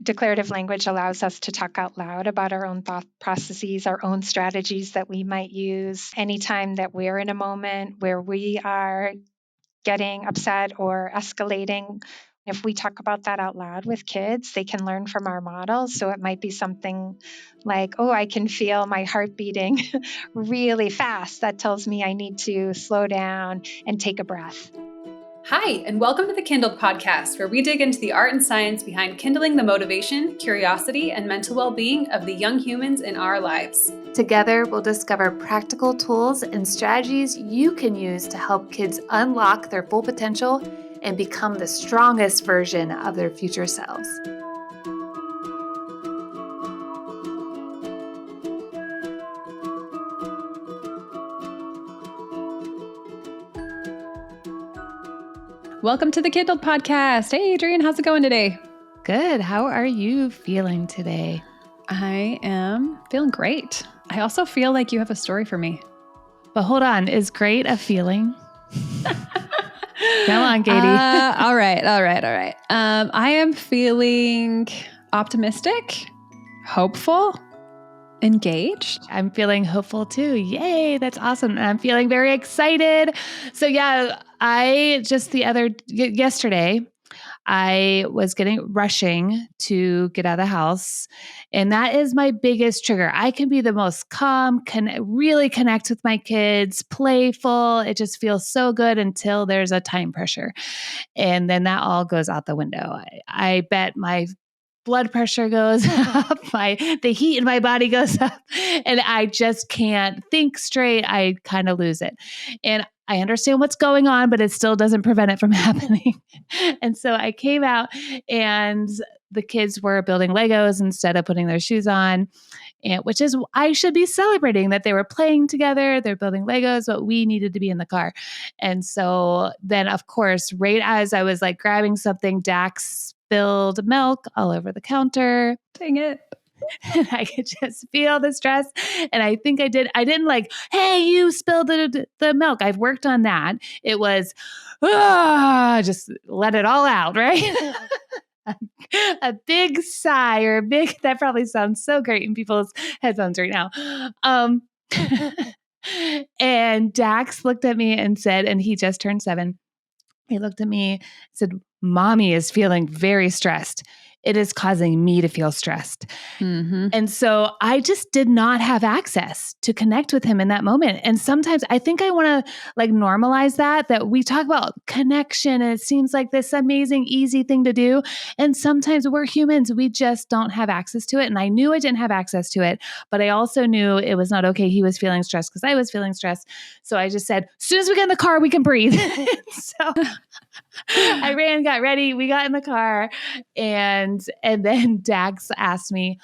declarative language allows us to talk out loud about our own thought processes, our own strategies that we might use anytime that we're in a moment where we are getting upset or escalating. If we talk about that out loud with kids, they can learn from our models. So it might be something like, oh, I can feel my heart beating really fast. That tells me I need to slow down and take a breath. Hi, and welcome to the KindlED podcast, where we dig into the art and science behind kindling the motivation, curiosity, and mental well-being of the young humans in our lives. Together, we'll discover practical tools and strategies you can use to help kids unlock their full potential and become the strongest version of their future selves. Welcome to the KindlED podcast. Hey, Adriane, how's it going today? Good. How are you feeling today? I am feeling great. I also feel like you have a story for me. But hold on, is great a feeling? Come on, Katie. All right. I am feeling optimistic, hopeful, engaged. I'm feeling hopeful too. Yay, that's awesome. I'm feeling very excited. So yeah, yesterday, I was rushing to get out of the house. And that is my biggest trigger. I can be the most calm, really connect with my kids, playful. It just feels so good until there's a time pressure. And then that all goes out the window. I bet my blood pressure goes up, the heat in my body goes up, and I just can't think straight. I kind of lose it. And I understand what's going on, but it still doesn't prevent it from happening. And so I came out and the kids were building Legos instead of putting their shoes on, which is, I should be celebrating that they were playing together. They're building Legos, but we needed to be in the car. And so then, of course, right as I was like grabbing something, Dax spilled milk all over the counter. Dang it. And I could just feel the stress. And I think I didn't like, hey, you spilled the milk. I've worked on that. It was, just let it all out, right? A big sigh or that probably sounds so great in people's headphones right now. And Dax looked at me and said, and he just turned 7. He looked at me and said, Mommy is feeling very stressed. It is causing me to feel stressed. Mm-hmm. And so I just did not have access to connect with him in that moment. And sometimes I think I want to normalize that we talk about connection and it seems like this amazing, easy thing to do. And sometimes we're humans, we just don't have access to it. And I knew I didn't have access to it, but I also knew it was not okay. He was feeling stressed because I was feeling stressed. So I just said, as soon as we get in the car, we can breathe. So I ran, got ready. We got in the car and then Dax asked me,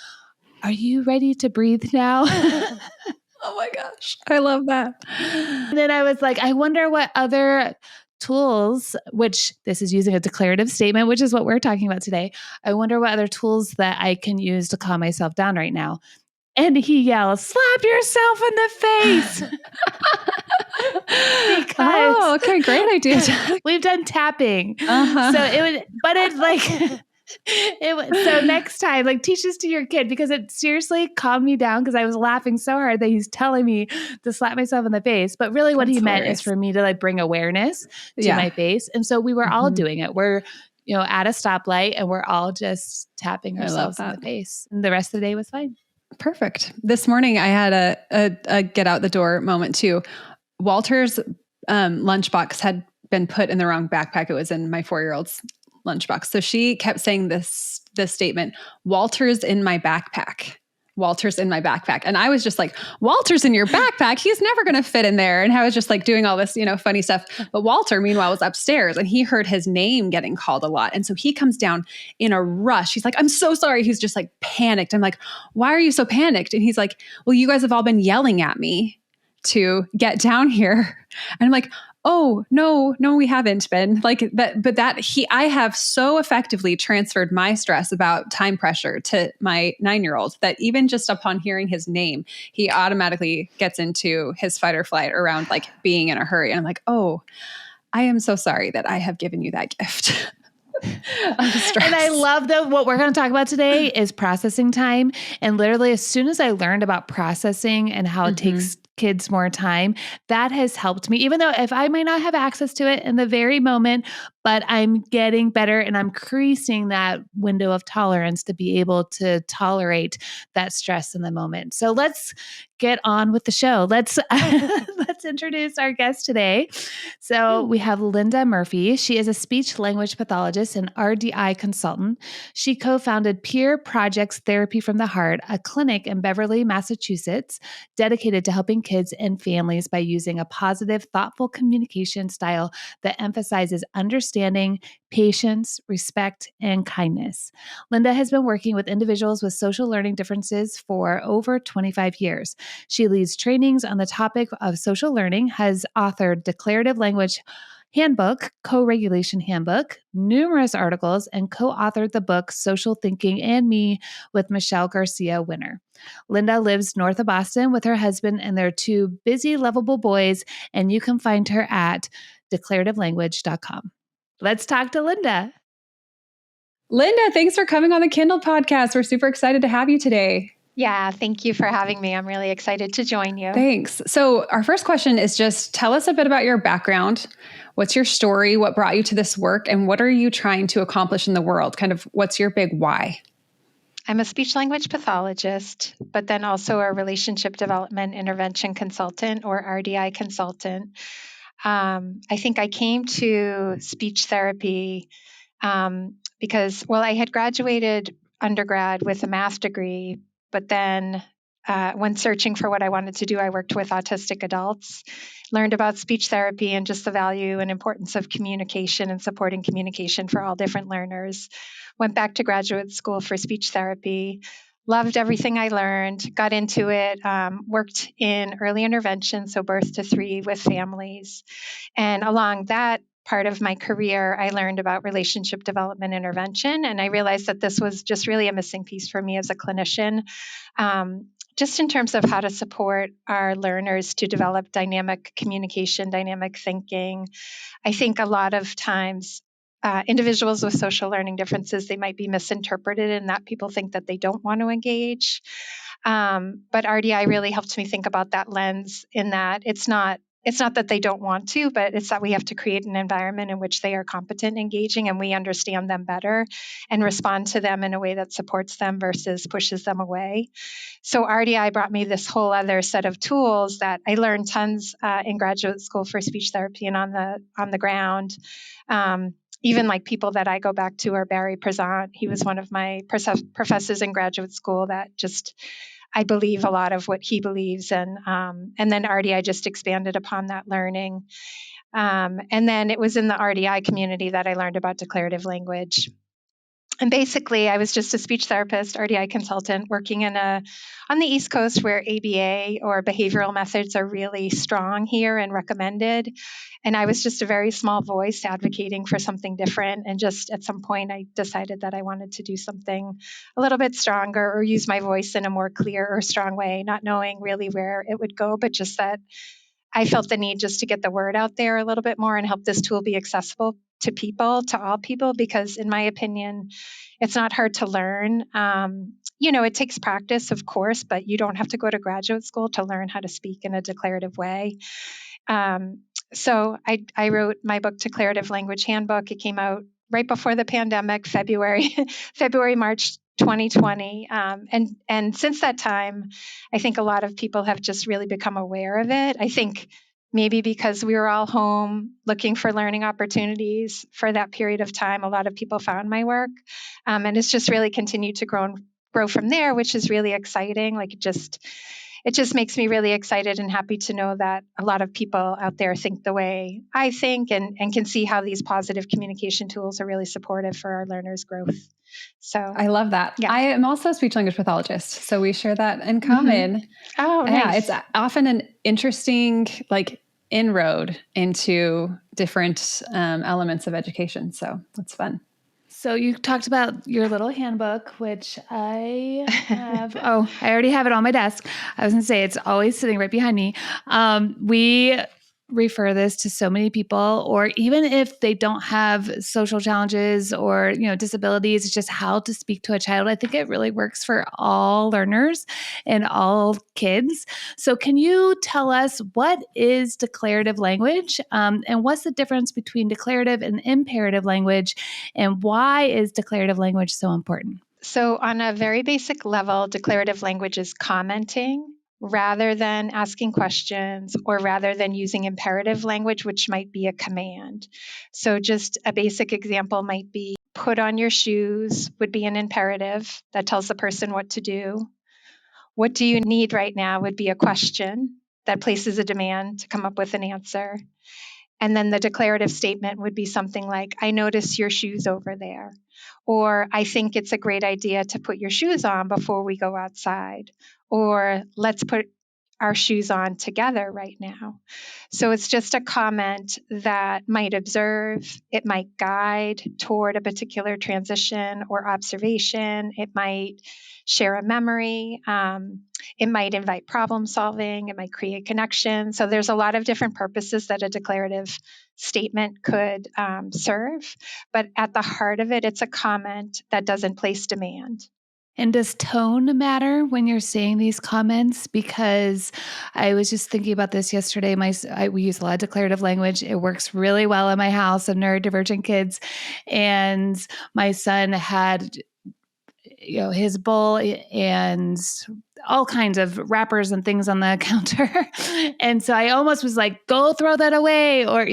are you ready to breathe now? Oh my gosh. I love that. And then I was like, I wonder what other tools, which this is using a declarative statement, which is what we're talking about today. I wonder what other tools that I can use to calm myself down right now. And he yells, slap yourself in the face. Oh, okay. Great idea. We've done tapping. Uh-huh. So next time, teach this to your kid because it seriously calmed me down because I was laughing so hard that he's telling me to slap myself in the face. But really what he meant is for me to bring awareness to my face. And so we were all doing it. We're, at a stoplight and we're all just tapping ourselves in the face. And the rest of the day was fine. Perfect. This morning I had a get out the door moment too. Walter's lunchbox had been put in the wrong backpack. It was in my 4-year-old's lunchbox. So she kept saying this statement, Walter's in my backpack. Walter's in my backpack. And I was just like, Walter's in your backpack. He's never going to fit in there. And I was just doing all this, funny stuff. But Walter, meanwhile, was upstairs and he heard his name getting called a lot. And so he comes down in a rush. He's like, I'm so sorry. He's just panicked. I'm like, why are you so panicked? And he's like, well, you guys have all been yelling at me to get down here. And I'm like, oh, no, we haven't been I have so effectively transferred my stress about time pressure to my 9-year-old that even just upon hearing his name, he automatically gets into his fight or flight around being in a hurry. And I'm like, oh, I am so sorry that I have given you that gift. I'm stressed. And I love that what we're going to talk about today is processing time. And literally, as soon as I learned about processing and how it takes kids more time, that has helped me, even though if I might not have access to it in the very moment, but I'm getting better and I'm increasing that window of tolerance to be able to tolerate that stress in the moment. So let's get on with the show. Let's introduce our guest today. So we have LindaKMurp. She is a speech language pathologist and RDI consultant. She co-founded Peer Projects Therapy from the Heart, a clinic in Beverly, Massachusetts, dedicated to helping kids and families by using a positive, thoughtful communication style that emphasizes understanding, patience, respect, and kindness. Linda has been working with individuals with social learning differences for over 25 years. She leads trainings on the topic of social learning, has authored Declarative Language Handbook, Co-Regulation Handbook, numerous articles, and co-authored the book Social Thinking and Me with Michelle Garcia Winner. Linda lives north of Boston with her husband and their two busy, lovable boys, and you can find her at declarativelanguage.com. Let's talk to Linda. Linda, thanks for coming on the Kindle podcast. We're super excited to have you today. Yeah, thank you for having me. I'm really excited to join you. Thanks. So our first question is just tell us a bit about your background. What's your story? What brought you to this work? And what are you trying to accomplish in the world? Kind of what's your big why? I'm a speech language pathologist, but then also a relationship development intervention consultant or RDI consultant. I think I came to speech therapy because, I had graduated undergrad with a math degree, but then when searching for what I wanted to do, I worked with autistic adults, learned about speech therapy and just the value and importance of communication and supporting communication for all different learners. Went back to graduate school for speech therapy, loved everything I learned, got into it, worked in early intervention, so birth to 3 with families. And along that part of my career, I learned about relationship development intervention. And I realized that this was just really a missing piece for me as a clinician, just in terms of how to support our learners to develop dynamic communication, dynamic thinking. I think a lot of times individuals with social learning differences, they might be misinterpreted in that people think that they don't want to engage. But RDI really helped me think about that lens in that it's not that they don't want to, but it's that we have to create an environment in which they are competent engaging and we understand them better and respond to them in a way that supports them versus pushes them away. So RDI brought me this whole other set of tools that I learned tons in graduate school for speech therapy and on the ground. Even like people that I go back to are Barry Prezant. He was one of my professors in graduate school that just I believe a lot of what he believes, and then RDI just expanded upon that learning. And then it was in the RDI community that I learned about declarative language. And basically, I was just a speech therapist, RDI consultant, working on the East Coast where ABA or behavioral methods are really strong here and recommended. And I was just a very small voice advocating for something different. And just at some point, I decided that I wanted to do something a little bit stronger or use my voice in a more clear or strong way, not knowing really where it would go, but just that I felt the need just to get the word out there a little bit more and help this tool be accessible to people, to all people, because in my opinion, it's not hard to learn. It takes practice, of course, but you don't have to go to graduate school to learn how to speak in a declarative way. So I wrote my book, Declarative Language Handbook. It came out right before the pandemic, March 2020. And since that time, I think a lot of people have just really become aware of it. I think maybe because we were all home looking for learning opportunities for that period of time, a lot of people found my work. And it's just really continued to grow from there, which is really exciting. Like it just makes me really excited and happy to know that a lot of people out there think the way I think and can see how these positive communication tools are really supportive for our learners' growth. So I love that. Yeah. I am also a speech language pathologist, so we share that in common. Mm-hmm. Oh, nice. Yeah, it's often an interesting inroad into different elements of education. So it's fun. So you talked about your little handbook, which I have. I already have it on my desk. I was going to say it's always sitting right behind me. We refer this to so many people, or even if they don't have social challenges or, disabilities, it's just how to speak to a child. I think it really works for all learners and all kids. So can you tell us what is declarative language, and what's the difference between declarative and imperative language, and why is declarative language so important? So on a very basic level, declarative language is commenting rather than asking questions or rather than using imperative language, which might be a command. So just a basic example might be put on your shoes would be an imperative that tells the person what to do. What do you need right now would be a question that places a demand to come up with an answer. And then the declarative statement would be something like, I notice your shoes over there. Or I think it's a great idea to put your shoes on before we go outside. Or let's put our shoes on together right now. So it's just a comment that might observe, it might guide toward a particular transition or observation, it might share a memory, it might invite problem solving, it might create connection. So there's a lot of different purposes that a declarative statement could serve, but at the heart of it, it's a comment that doesn't place demand. And does tone matter when you're saying these comments? Because I was just thinking about this yesterday. We use a lot of declarative language. It works really well in my house of neurodivergent kids. And my son had his bowl and all kinds of wrappers and things on the counter. And so I almost was like, go throw that away, or,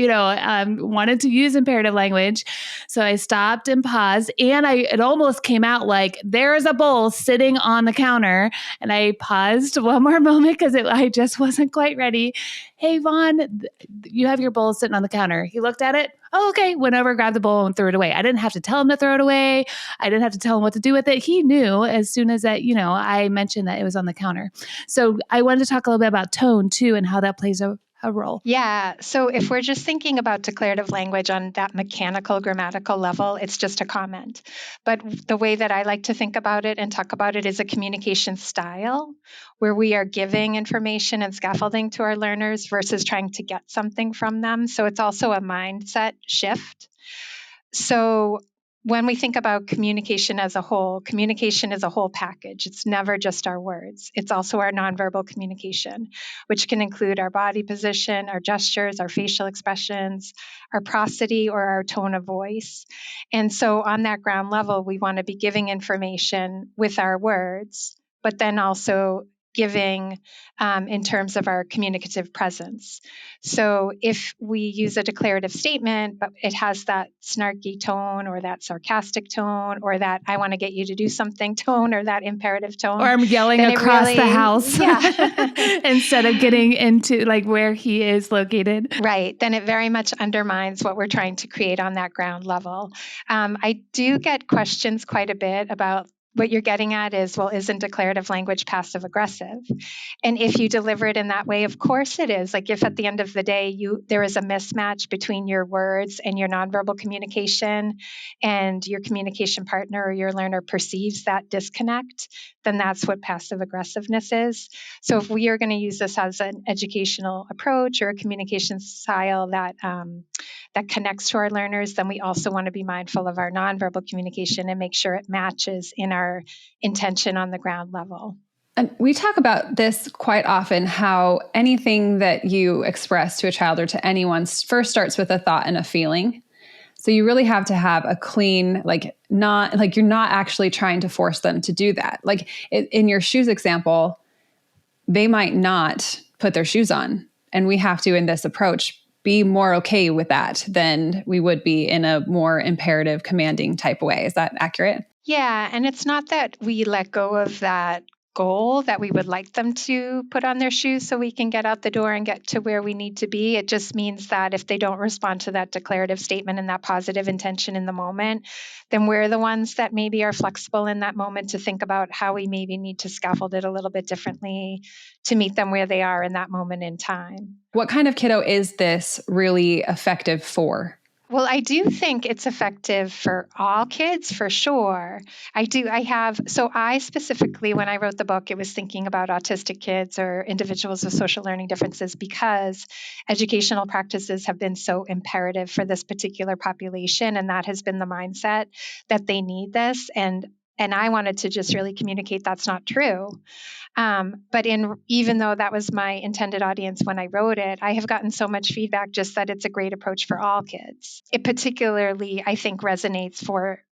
wanted to use imperative language. So I stopped and paused, and it almost came out like, there's a bowl sitting on the counter. And I paused one more moment because I just wasn't quite ready. Hey, Vaughn, you have your bowl sitting on the counter. He looked at it. Oh, okay. Went over, grabbed the bowl and threw it away. I didn't have to tell him to throw it away. I didn't have to tell him what to do with it. He knew as soon as that, I mentioned that it was on the counter. So I wanted to talk a little bit about tone too, and how that plays a role. Yeah. So if we're just thinking about declarative language on that mechanical grammatical level, it's just a comment. But the way that I like to think about it and talk about it is a communication style where we are giving information and scaffolding to our learners versus trying to get something from them. So it's also a mindset shift. So when we think about communication as a whole, communication is a whole package. It's never just our words. It's also our nonverbal communication, which can include our body position, our gestures, our facial expressions, our prosody, or our tone of voice. And so on that ground level, we want to be giving information with our words, but then also giving in terms of our communicative presence. So if we use a declarative statement, but it has that snarky tone or that sarcastic tone or that I want to get you to do something tone or that imperative tone. Or I'm yelling across the house instead of getting into like where he is located. Right. Then it very much undermines what we're trying to create on that ground level. I do get questions quite a bit about what you're getting at is, well, isn't declarative language passive aggressive? And if you deliver it in that way, of course it is. Like if at the end of the day, there is a mismatch between your words and your nonverbal communication and your communication partner or your learner perceives that disconnect, then that's what passive aggressiveness is. So if we are going to use this as an educational approach or a communication style that connects to our learners, then we also want to be mindful of our nonverbal communication and make sure it matches in our intention on the ground level. And we talk about this quite often, how anything that you express to a child or to anyone first starts with a thought and a feeling. So you really have to have a clean, not like you're not actually trying to force them to do that. Like in your shoes example, they might not put their shoes on. And we have to, in this approach, be more okay with that than we would be in a more imperative, commanding type way. Is that accurate? Yeah. And it's not that we let go of that goal that we would like them to put on their shoes so we can get out the door and get to where we need to be. It just means that if they don't respond to that declarative statement and that positive intention in the moment, then we're the ones that maybe are flexible in that moment to think about how we maybe need to scaffold it a little bit differently to meet them where they are in that moment in time. What kind of kiddo is this really effective for? Well, I do think it's effective for all kids for sure. So I specifically, when I wrote the book, it was thinking about autistic kids or individuals with social learning differences because educational practices have been so imperative for this particular population. And that has been the mindset that they need this. And I wanted to just really communicate that's not true. But even though that was my intended audience when I wrote it, I have gotten so much feedback just that it's a great approach for all kids. It particularly, I think, resonates for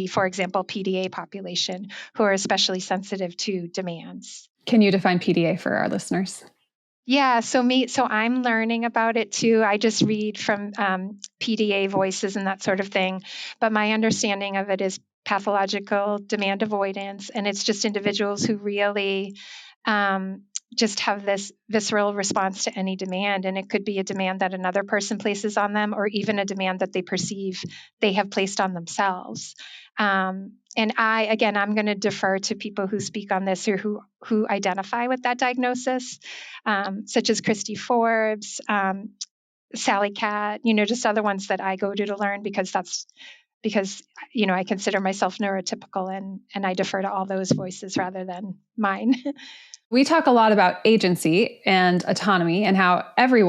for example, PDA population who are especially sensitive to demands. Can you define PDA for our listeners? Yeah, so I'm learning about it too. I just read from PDA voices and that sort of thing. But my understanding of it is pathological demand avoidance. And it's just individuals who really just have this visceral response to any demand. And it could be a demand that another person places on them, or even a demand that they perceive they have placed on themselves. And I'm going to defer to people who speak on this or who identify with that diagnosis, such as Christy Forbes, Sally Cat, just other ones that I go to learn because I consider myself neurotypical and I defer to all those voices rather than mine. We talk a lot about agency and autonomy and how every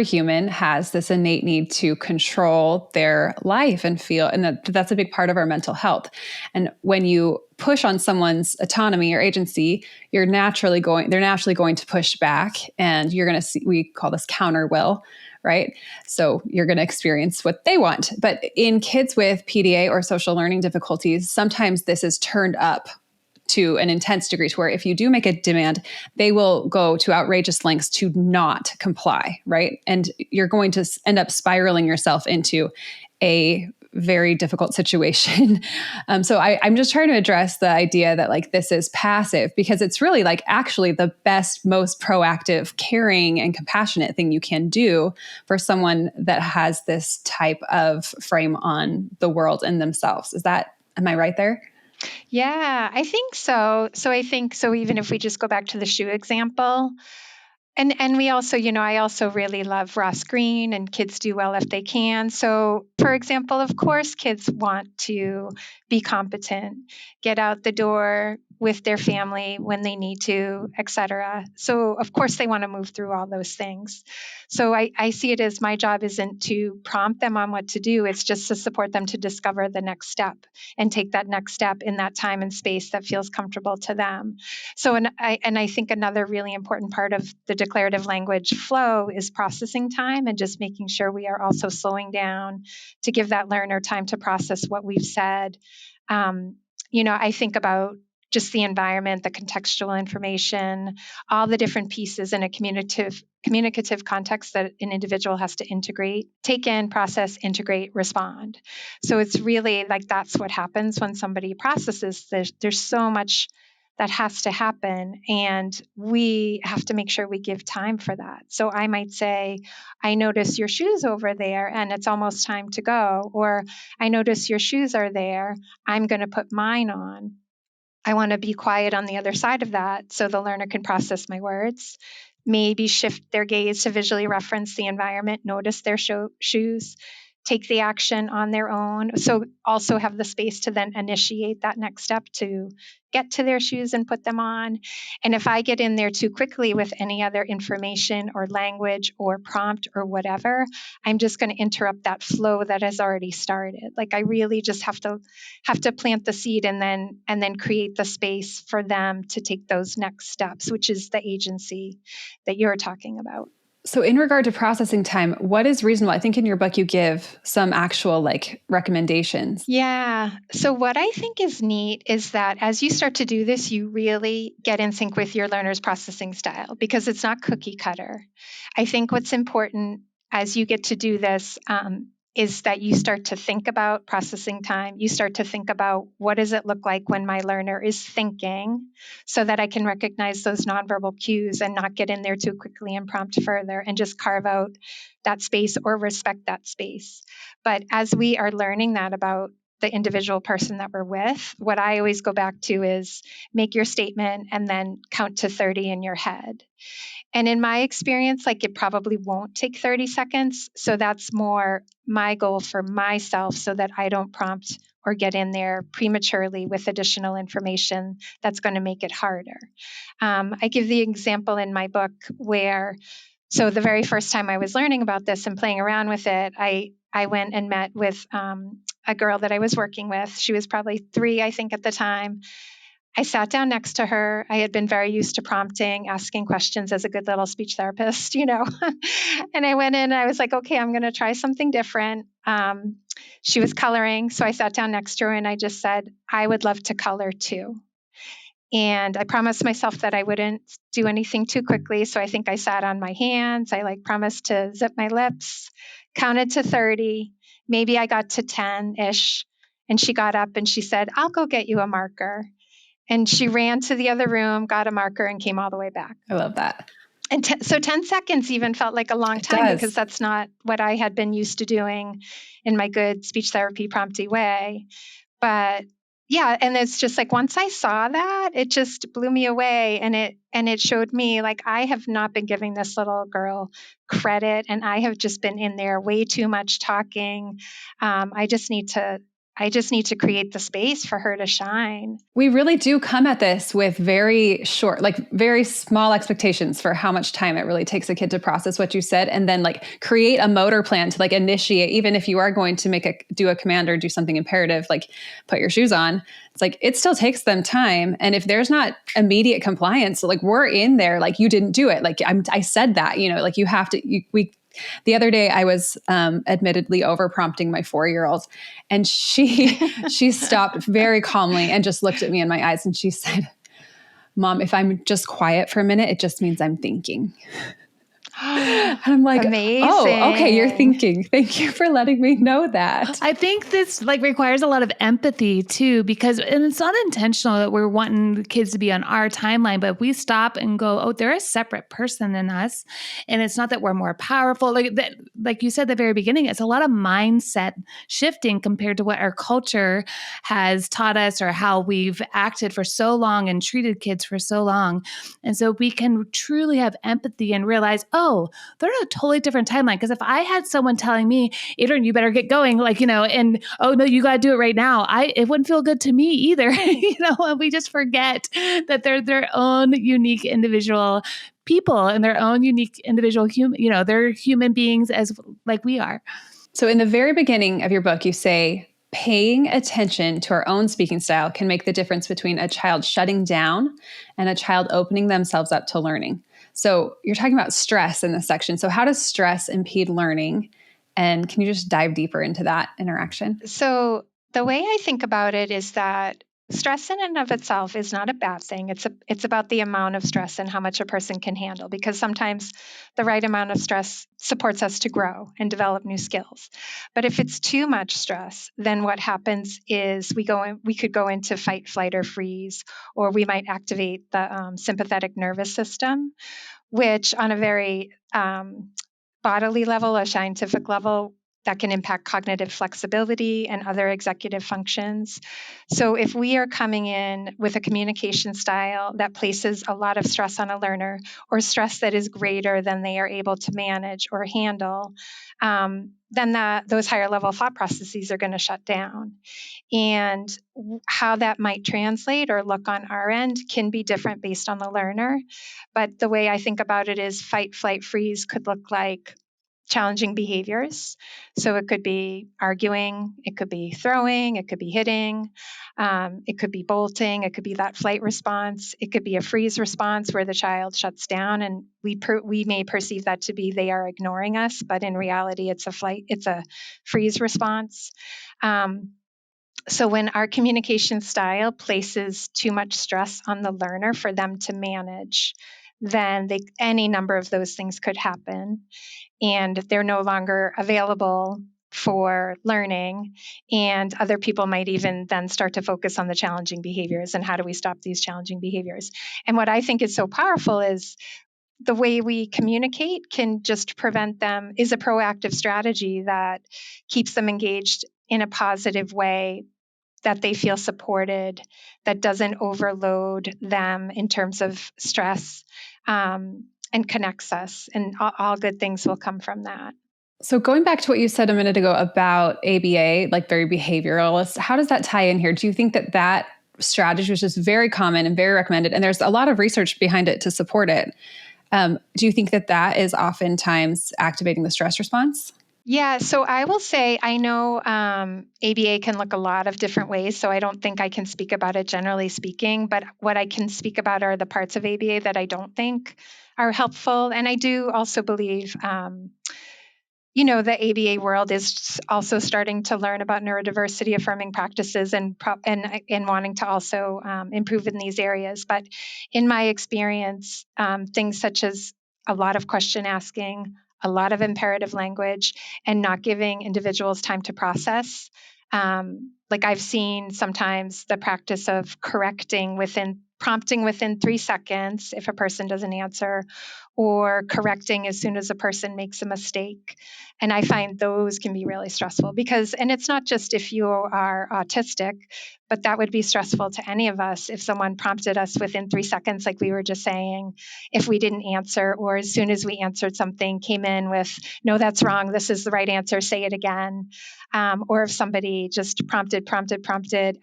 human has this innate need to control their life and feel, and that's a big part of our mental health. And when you push on someone's autonomy or agency, they're naturally going to push back, and you're going to see, we call this counter will, right? So you're going to experience what they want. But in kids with PDA or social learning difficulties, sometimes this is turned up to an intense degree to where if you do make a demand, they will go to outrageous lengths to not comply, right? And you're going to end up spiraling yourself into a very difficult situation. So I'm just trying to address the idea that like this is passive, because it's really like actually the best, most proactive, caring, and compassionate thing you can do for someone that has this type of frame on the world and themselves. Am I right there? Yeah, I think so. Even if we just go back to the shoe example, and we also, I also really love Ross Greene and kids do well if they can. So, for example, of course, kids want to be competent, get out the door with their family when they need to, etc. So, of course, they want to move through all those things. So, I see it as my job isn't to prompt them on what to do, it's just to support them to discover the next step and take that next step in that time and space that feels comfortable to them. So, I think another really important part of the declarative language flow is processing time and just making sure we are also slowing down to give that learner time to process what we've said. I think about just the environment, the contextual information, all the different pieces in a communicative context that an individual has to integrate, take in, process, integrate, respond. So it's really like that's what happens when somebody processes. There's so much that has to happen, and we have to make sure we give time for that. So I might say, I notice your shoes over there and it's almost time to go, or I notice your shoes are there, I'm going to put mine on. I want to be quiet on the other side of that so the learner can process my words, maybe shift their gaze to visually reference the environment, notice their shoes, take the action on their own. So also have the space to then initiate that next step to get to their shoes and put them on. And if I get in there too quickly with any other information or language or prompt or whatever, I'm just going to interrupt that flow that has already started. Like I really just have to plant the seed and then create the space for them to take those next steps, which is the agency that you're talking about. So in regard to processing time, what is reasonable? I think in your book you give some actual like recommendations. Yeah. So what I think is neat is that as you start to do this, you really get in sync with your learner's processing style because it's not cookie cutter. I think what's important as you get to do this is that you start to think about processing time. You start to think about what does it look like when my learner is thinking so that I can recognize those nonverbal cues and not get in there too quickly and prompt further and just carve out that space or respect that space. But as we are learning that about the individual person that we're with, what I always go back to is make your statement and then count to 30 in your head. And in my experience, like, it probably won't take 30 seconds. So that's more my goal for myself, so that I don't prompt or get in there prematurely with additional information that's going to make it harder. I give the example in my book where, so the very first time I was learning about this and playing around with it, I went and met with a girl that I was working with. She was probably 3, I think, at the time. I sat down next to her. I had been very used to prompting, asking questions as a good little speech therapist, And I went in and I was like, okay, I'm going to try something different. She was coloring. So I sat down next to her and I just said, I would love to color too. And I promised myself that I wouldn't do anything too quickly. So I think I sat on my hands. I promised to zip my lips, counted to 30. Maybe I got to 10-ish. And she got up and she said, I'll go get you a marker. And she ran to the other room, got a marker, and came all the way back. I love that. And so 10 seconds even felt like a long time, because that's not what I had been used to doing in my good speech therapy prompty way. But yeah, and it's just like, once I saw that, it just blew me away. And it showed me, like, I have not been giving this little girl credit, and I have just been in there way too much talking. I just need to create the space for her to shine. We really do come at this with very short, like very small expectations for how much time it really takes a kid to process what you said, and then like create a motor plan to like initiate, even if you are going to do a command or do something imperative, like put your shoes on. It's like, it still takes them time. And if there's not immediate compliance, like, we're in there, like, you didn't do it. Like, I said that, like, you have to, the other day I was admittedly over prompting my 4-year-old, and she stopped very calmly and just looked at me in my eyes and she said, Mom, if I'm just quiet for a minute, it just means I'm thinking. And I'm like, amazing. Oh, okay, you're thinking. Thank you for letting me know that. I think this requires a lot of empathy too, because, and it's not intentional that we're wanting the kids to be on our timeline, but if we stop and go, oh, they're a separate person than us. And it's not that we're more powerful. Like you said at the very beginning, it's a lot of mindset shifting compared to what our culture has taught us, or how we've acted for so long and treated kids for so long. And so we can truly have empathy and realize, oh, they're on a totally different timeline. Because if I had someone telling me, Adriane, you better get going, and oh no, you got to do it right now, it wouldn't feel good to me either. And we just forget that they're their own unique individual people and their own unique individual human. They're human beings as like we are. So in the very beginning of your book, you say, paying attention to our own speaking style can make the difference between a child shutting down and a child opening themselves up to learning. So you're talking about stress in this section. So how does stress impede learning? And can you just dive deeper into that interaction? So the way I think about it is that stress in and of itself is not a bad thing. It's about the amount of stress and how much a person can handle, because sometimes the right amount of stress supports us to grow and develop new skills. But if it's too much stress, then what happens is we could go into fight, flight, or freeze, or we might activate the sympathetic nervous system, which on a very bodily level, a scientific level, that can impact cognitive flexibility and other executive functions. So if we are coming in with a communication style that places a lot of stress on a learner, or stress that is greater than they are able to manage or handle, then those higher level thought processes are going to shut down. And how that might translate or look on our end can be different based on the learner. But the way I think about it is fight, flight, freeze could look like challenging behaviors. So it could be arguing, it could be throwing, it could be hitting, it could be bolting, it could be that flight response, it could be a freeze response where the child shuts down, and we may perceive that to be they are ignoring us, but in reality it's a freeze response. So when our communication style places too much stress on the learner for them to manage, then any number of those things could happen, and they're no longer available for learning. And other people might even then start to focus on the challenging behaviors and how do we stop these challenging behaviors. And what I think is so powerful is the way we communicate can just prevent them, is a proactive strategy that keeps them engaged in a positive way, that they feel supported, that doesn't overload them in terms of stress, and connects us. And all good things will come from that. So going back to what you said a minute ago about ABA, like very behavioralist, how does that tie in here? Do you think that that strategy was just very common and very recommended, and there's a lot of research behind it to support it? Do you think that that is oftentimes activating the stress response? Yeah, so I will say I know ABA can look a lot of different ways, so I don't think I can speak about it generally speaking, but what I can speak about are the parts of ABA that I don't think are helpful. And I do also believe, the ABA world is also starting to learn about neurodiversity affirming practices and wanting to also improve in these areas. But in my experience, things such as a lot of question asking, a lot of imperative language, and not giving individuals time to process. Like I've seen sometimes the practice of prompting within 3 seconds if a person doesn't answer, or correcting as soon as a person makes a mistake. And I find those can be really stressful and it's not just if you are autistic, but that would be stressful to any of us if someone prompted us within 3 seconds, like we were just saying, if we didn't answer, or as soon as we answered something, came in with, no, that's wrong, this is the right answer, say it again. Or if somebody just prompted,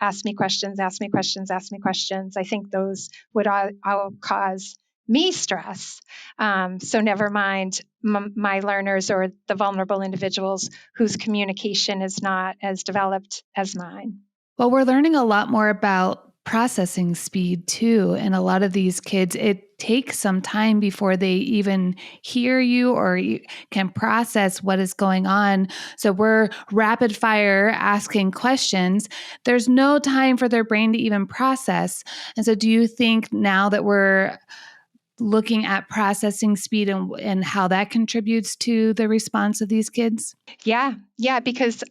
ask me questions. I think those would all cause me stress. So never mind my learners or the vulnerable individuals whose communication is not as developed as mine. Well, we're learning a lot more about processing speed too. And a lot of these kids, it takes some time before they even hear you or can process what is going on. So we're rapid fire asking questions. There's no time for their brain to even process. And so do you think now that we're looking at processing speed and how that contributes to the response of these kids? Yeah, because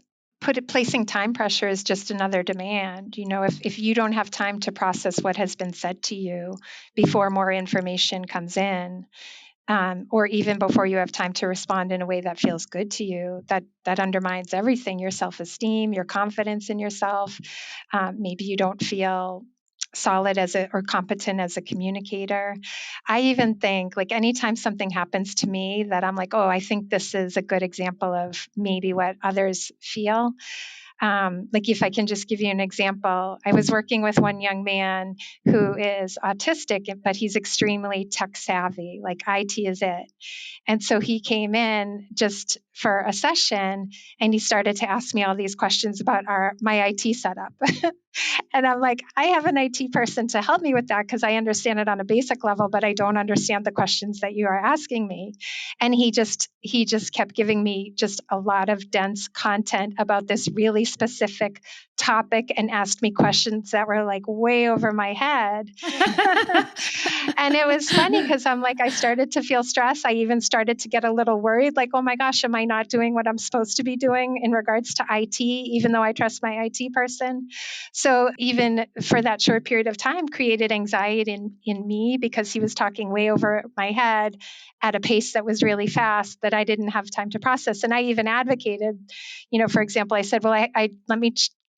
placing time pressure is just another demand. If you don't have time to process what has been said to you before more information comes in, or even before you have time to respond in a way that feels good to you, that undermines everything: your self-esteem, your confidence in yourself. Maybe you don't feel solid or competent as a communicator. I even think, like, anytime something happens to me that I'm like, oh, I think this is a good example of maybe what others feel. Like, if I can just give you an example, I was working with one young man who is autistic, but he's extremely tech savvy, like IT is it. And so he came in just for a session and he started to ask me all these questions about my IT setup. And I'm like, I have an IT person to help me with that because I understand it on a basic level, but I don't understand the questions that you are asking me. And he just kept giving me just a lot of dense content about this really specific topic and asked me questions that were like way over my head. And it was funny because I'm like, I started to feel stress. I even started to get a little worried, like, oh my gosh, am I not doing what I'm supposed to be doing in regards to IT, even though I trust my IT person? So even for that short period of time, created anxiety in me because he was talking way over my head at a pace that was really fast that I didn't have time to process. And I even advocated, for example, I said, well,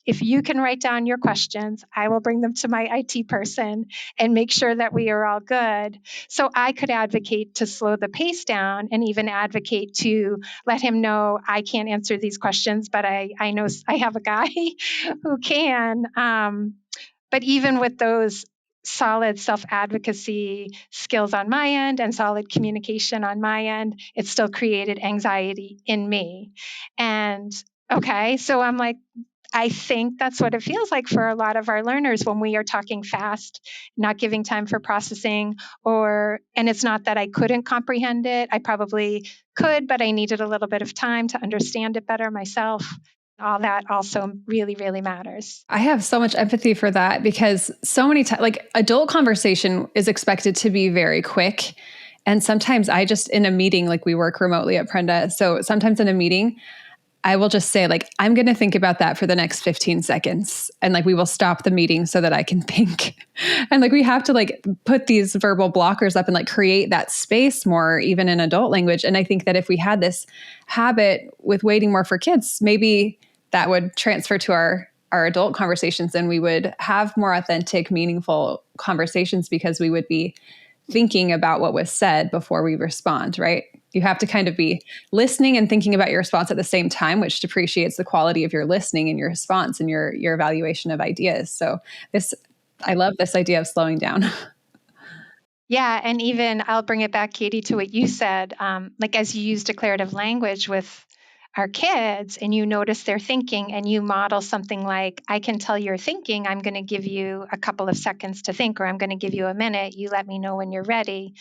if you can write down your questions, I will bring them to my IT person and make sure that we are all good. So I could advocate to slow the pace down and even advocate to let him know I can't answer these questions, but I know I have a guy who can. But even with those solid self-advocacy skills on my end and solid communication on my end, it still created anxiety in me. And okay, so I'm like, I think that's what it feels like for a lot of our learners when we are talking fast, not giving time for processing, and it's not that I couldn't comprehend it. I probably could, but I needed a little bit of time to understand it better myself. All that also really, really matters. I have so much empathy for that because so many times, like, adult conversation is expected to be very quick. And sometimes in a meeting, like, we work remotely at Prenda. So sometimes in a meeting, I will just say, like, I'm going to think about that for the next 15 seconds. And like, we will stop the meeting so that I can think. And like, we have to like put these verbal blockers up and like create that space more, even in adult language. And I think that if we had this habit with waiting more for kids, maybe that would transfer to our adult conversations, and we would have more authentic, meaningful conversations because we would be thinking about what was said before we respond, right? You have to kind of be listening and thinking about your response at the same time, which depreciates the quality of your listening and your response and your evaluation of ideas. So I love this idea of slowing down. Yeah, and even I'll bring it back, Kaity, to what you said. Like as you use declarative language with our kids and you notice their thinking and you model something like, I can tell you're thinking, I'm going to give you a couple of seconds to think, or I'm going to give you a minute, you let me know when you're ready.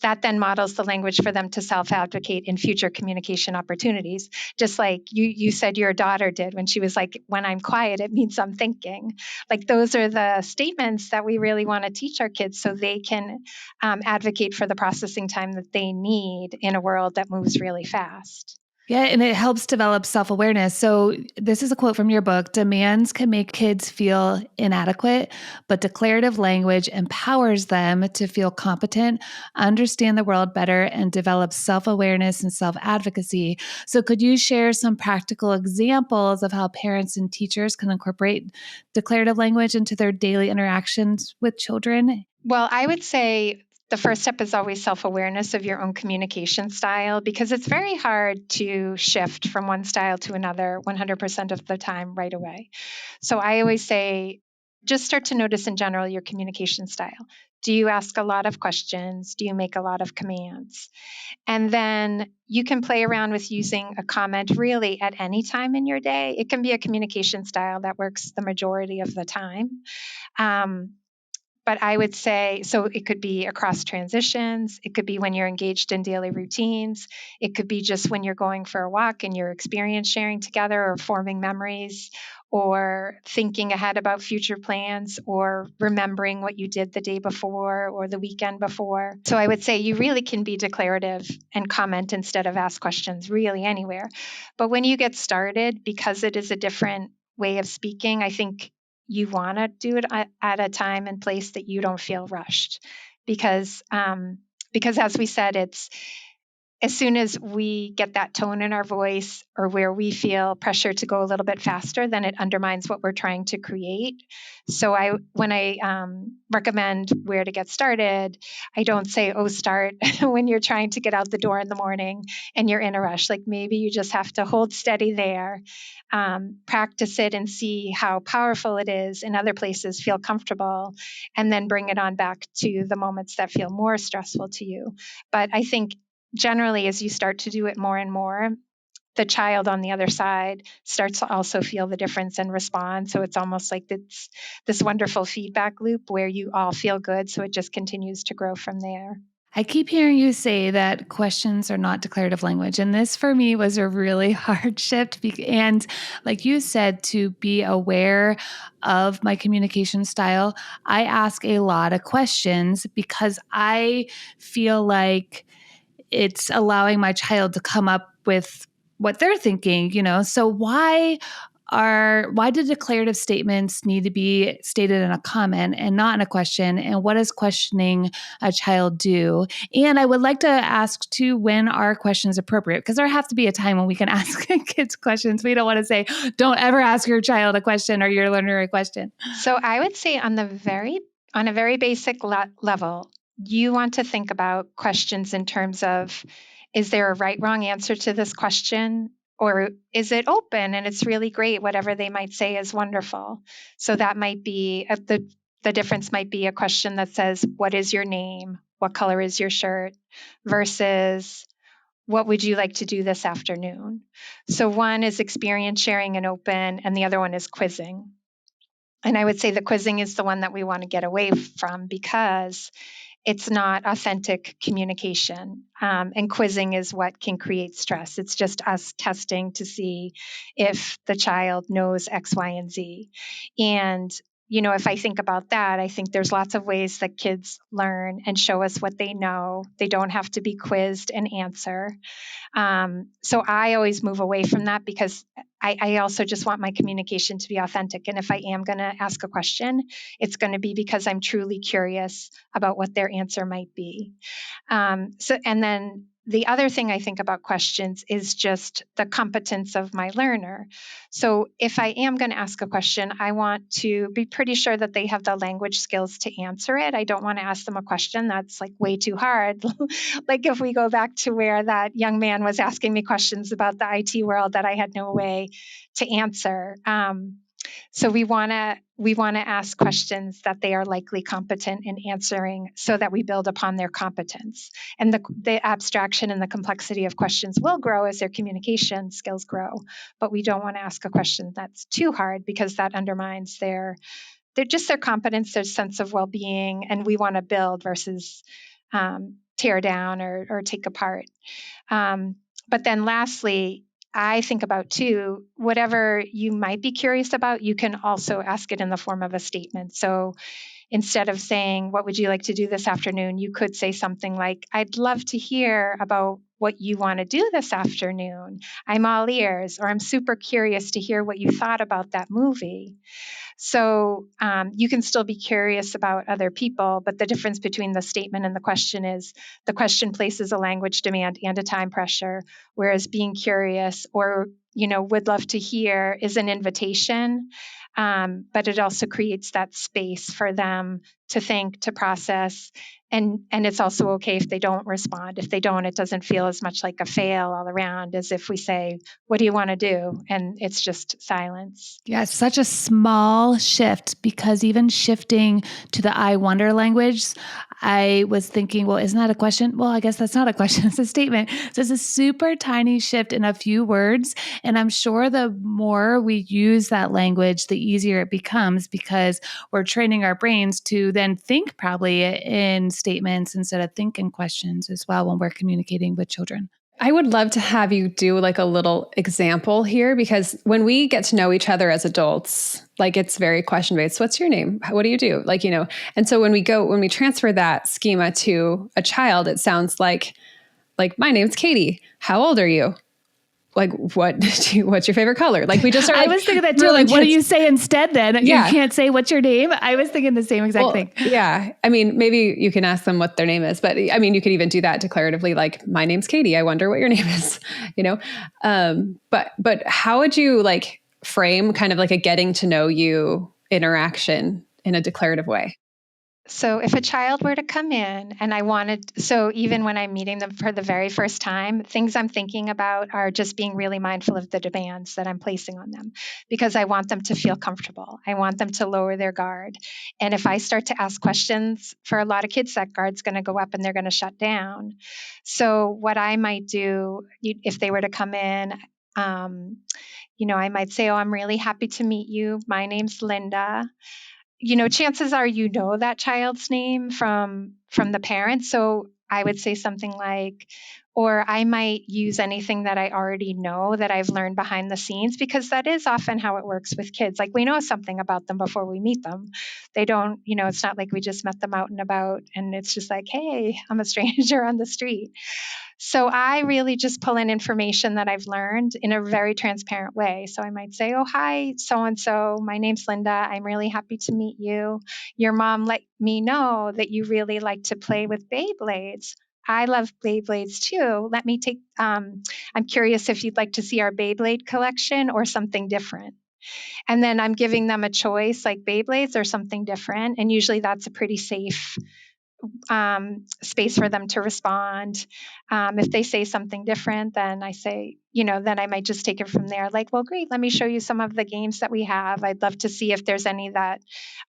That then models the language for them to self-advocate in future communication opportunities. Just like you said your daughter did when she was like, when I'm quiet, it means I'm thinking. Like those are the statements that we really want to teach our kids so they can advocate for the processing time that they need in a world that moves really fast. Yeah, and it helps develop self-awareness. So this is a quote from your book. Demands can make kids feel inadequate, but declarative language empowers them to feel competent, understand the world better, and develop self-awareness and self-advocacy. So could you share some practical examples of how parents and teachers can incorporate declarative language into their daily interactions with children? Well, I would say the first step is always self-awareness of your own communication style, because it's very hard to shift from one style to another 100% of the time right away. So I always say, just start to notice in general your communication style. Do you ask a lot of questions? Do you make a lot of commands? And then you can play around with using a comment really at any time in your day. It can be a communication style that works the majority of the time. But I would say, so it could be across transitions. It could be when you're engaged in daily routines. It could be just when you're going for a walk and you're experience sharing together or forming memories or thinking ahead about future plans or remembering what you did the day before or the weekend before. So I would say you really can be declarative and comment instead of ask questions really anywhere. But when you get started, because it is a different way of speaking, I think you want to do it at a time and place that you don't feel rushed, because as we said, it's as soon as we get that tone in our voice or where we feel pressure to go a little bit faster, then it undermines what we're trying to create. So when I recommend where to get started, I don't say, oh, start when you're trying to get out the door in the morning and you're in a rush. Like maybe you just have to hold steady there, practice it and see how powerful it is in other places, feel comfortable, and then bring it on back to the moments that feel more stressful to you. But I think generally, as you start to do it more and more, the child on the other side starts to also feel the difference and respond. So it's almost like it's this wonderful feedback loop where you all feel good. So it just continues to grow from there. I keep hearing you say that questions are not declarative language. And this for me was a really hard shift. And like you said, to be aware of my communication style, I ask a lot of questions because I feel like it's allowing my child to come up with what they're thinking, So why do declarative statements need to be stated in a comment and not in a question? And what does questioning a child do? And I would like to ask too, when are questions appropriate? Because there have to be a time when we can ask kids questions. We don't want to say, don't ever ask your child a question or your learner a question. So I would say on a very basic level, you want to think about questions in terms of, is there a right, wrong answer to this question? Or is it open and it's really great? Whatever they might say is wonderful. So that might be the difference might be a question that says, what is your name? What color is your shirt? Versus, what would you like to do this afternoon? So one is experience sharing and open, and the other one is quizzing. And I would say the quizzing is the one that we want to get away from because it's not authentic communication. And quizzing is what can create stress. It's just us testing to see if the child knows X, Y, and Z. And if I think about that, I think there's lots of ways that kids learn and show us what they know. They don't have to be quizzed and answer. So I always move away from that because I also just want my communication to be authentic. And if I am going to ask a question, it's going to be because I'm truly curious about what their answer might be. And then the other thing I think about questions is just the competence of my learner. So if I am going to ask a question, I want to be pretty sure that they have the language skills to answer it. I don't want to ask them a question that's like way too hard. Like if we go back to where that young man was asking me questions about the IT world that I had no way to answer. So we want to ask questions that they are likely competent in answering so that we build upon their competence. And the abstraction and the complexity of questions will grow as their communication skills grow. But we don't want to ask a question that's too hard because that undermines their competence, their sense of well-being, and we want to build versus tear down or take apart. But then lastly, I think about too, whatever you might be curious about, you can also ask it in the form of a statement. So instead of saying, what would you like to do this afternoon? You could say something like, I'd love to hear about what you want to do this afternoon. I'm all ears, or I'm super curious to hear what you thought about that movie. So you can still be curious about other people, but the difference between the statement and the question is the question places a language demand and a time pressure, whereas being curious or would love to hear is an invitation, but it also creates that space for them to think, to process. And it's also okay if they don't respond. If they don't, it doesn't feel as much like a fail all around as if we say, what do you want to do? And it's just silence. Yeah, it's such a small shift because even shifting to the I wonder language, I was thinking, well, isn't that a question? Well, I guess that's not a question. It's a statement. So it's a super tiny shift in a few words. And I'm sure the more we use that language, the easier it becomes because we're training our brains to then think probably in statements instead of think in questions as well when we're communicating with children. I would love to have you do like a little example here because when we get to know each other as adults, like it's very question based. What's your name? What do you do? Like, and so when we transfer that schema to a child, it sounds like my name's Kaity. How old are you? Like, what's your favorite color? Like we just start. I was thinking that too. Like, what do you say instead then? Yeah. You can't say what's your name. I was thinking the same exact thing. Yeah. I mean, maybe you can ask them what their name is, but I mean, you could even do that declaratively. Like, my name's Kaity. I wonder what your name is, but how would you like frame kind of like a getting to know you interaction in a declarative way? So if a child were to come in and even when I'm meeting them for the very first time, things I'm thinking about are just being really mindful of the demands that I'm placing on them because I want them to feel comfortable. I want them to lower their guard. And if I start to ask questions, for a lot of kids, that guard's going to go up and they're going to shut down. So what I might do if they were to come in, I might say, oh, I'm really happy to meet you. My name's Linda. Chances are that child's name from the parents. So I would say something like, or I might use anything that I already know that I've learned behind the scenes, because that is often how it works with kids. Like we know something about them before we meet them. They don't, it's not like we just met them out and about and it's just like, hey, I'm a stranger on the street. So I really just pull in information that I've learned in a very transparent way. So I might say, oh, hi, so-and-so. My name's Linda. I'm really happy to meet you. Your mom let me know that you really like to play with Beyblades. I love Beyblades too. I'm curious if you'd like to see our Beyblade collection or something different. And then I'm giving them a choice like Beyblades or something different. And usually that's a pretty safe space for them to respond. If they say something different, then I say, then I might just take it from there. Like, well, great, let me show you some of the games that we have. I'd love to see if there's any that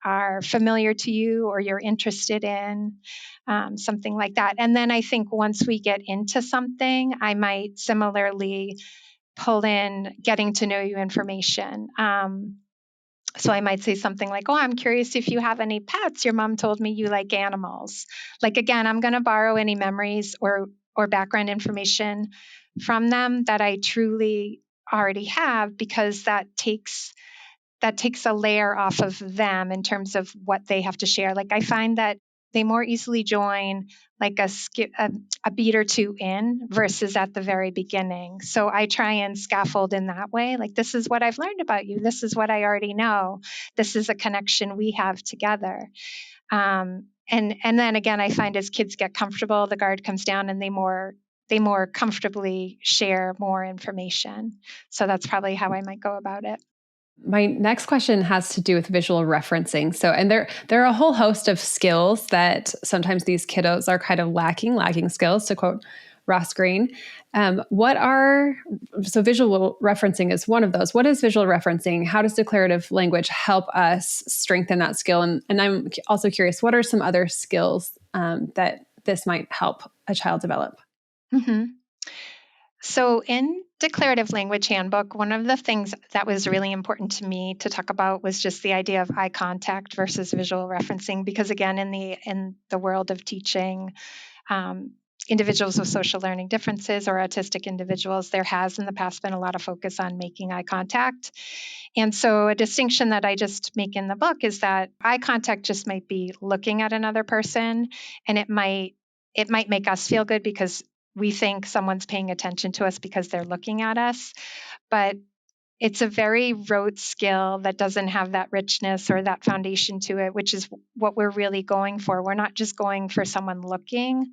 are familiar to you or you're interested in, something like that. And then I think once we get into something, I might similarly pull in getting to know you information. So I might say something like, oh, I'm curious if you have any pets. Your mom told me you like animals. Like, again, I'm going to borrow any memories or background information from them that I truly already have, because that takes takes a layer off of them in terms of what they have to share. Like I find that they more easily join like a beat or two in versus at the very beginning. So I try and scaffold in that way. Like, this is what I've learned about you. This is what I already know. This is a connection we have together. And then again, I find as kids get comfortable, the guard comes down and they more comfortably share more information. So that's probably how I might go about it. My next question has to do with visual referencing. So, and there are a whole host of skills that sometimes these kiddos are kind of lacking skills, to quote Ross Green. So visual referencing is one of those. What is visual referencing? How does declarative language help us strengthen that skill? And I'm also curious, what are some other skills that this might help a child develop? Mm-hmm. So in Declarative Language Handbook, one of the things that was really important to me to talk about was just the idea of eye contact versus visual referencing. Because again, in the world of teaching individuals with social learning differences or autistic individuals, there has in the past been a lot of focus on making eye contact. And so a distinction that I just make in the book is that eye contact just might be looking at another person, and it might make us feel good because we think someone's paying attention to us because they're looking at us. But it's a very rote skill that doesn't have that richness or that foundation to it, which is what we're really going for. We're not just going for someone looking.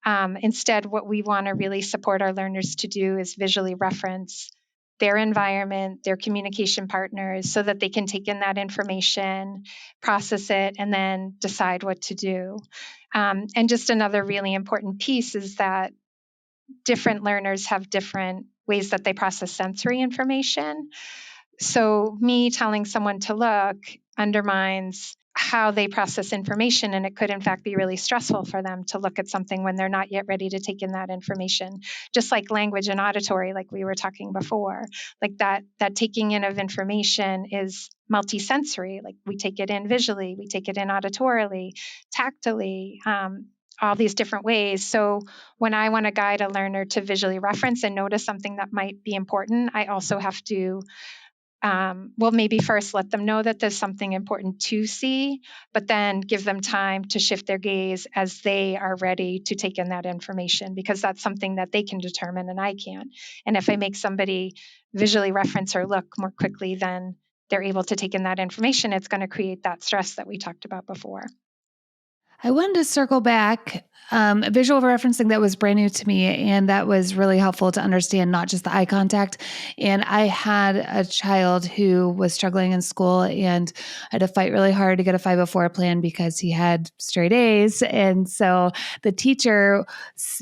Instead, what we want to really support our learners to do is visually reference their environment, their communication partners, so that they can take in that information, process it, and then decide what to do. And just another really important piece is that different learners have different ways that they process sensory information. So me telling someone to look undermines how they process information, and it could in fact be really stressful for them to look at something when they're not yet ready to take in that information. Just like language and auditory, like we were talking before, like that taking in of information is multisensory. Like we take it in visually, we take it in auditorily, tactily, all these different ways. So when I want to guide a learner to visually reference and notice something that might be important, I also have to maybe first let them know that there's something important to see, but then give them time to shift their gaze as they are ready to take in that information, because that's something that they can determine and I can't. And if I make somebody visually reference or look more quickly than they're able to take in that information, it's going to create that stress that we talked about before. I wanted to circle back. Visual referencing that was brand new to me, and that was really helpful to understand not just the eye contact. And I had a child who was struggling in school, and I had to fight really hard to get a 504 plan because he had straight A's. And so the teacher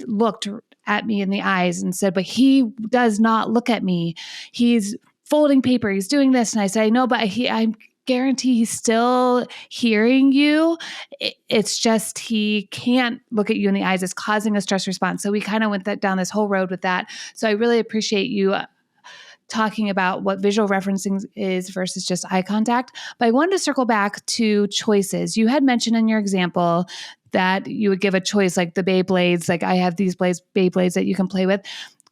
looked at me in the eyes and said, "But he does not look at me. He's folding paper. He's doing this." And I said, "I know, but I'm guarantee he's still hearing you. It's just he can't look at you in the eyes. It's causing a stress response." So we kind of went down this whole road with that. So I really appreciate you talking about what visual referencing is versus just eye contact. But I wanted to circle back to choices. You had mentioned in your example that you would give a choice, like the Beyblades, like I have these Beyblades that you can play with.